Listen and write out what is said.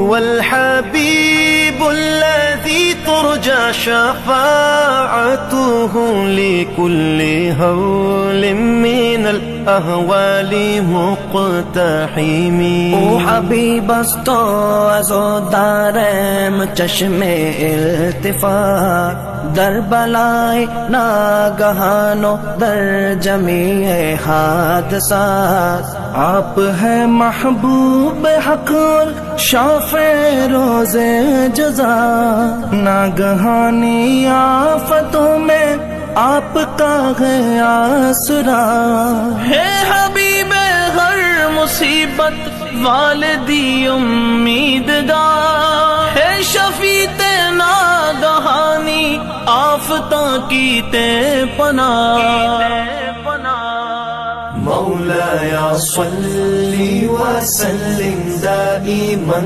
هو الحبيب الذي ترجى شفاعته لكل هول من الأهوال مقتحم. او حبیب است تو از و دارم چشم التفات، در بلای ناگہان و در جمیع حادثات. آپ ہے محبوب حق اور شافع روز جزا، ناگہانی آفتوں میں آپ کا ہے آسرا. ہے حبیب ہر مصیبت والدی امیدگار، ہے شفیع ناگہانی آفتاں کی تے پناہ. مولایا صلی وسلم دائما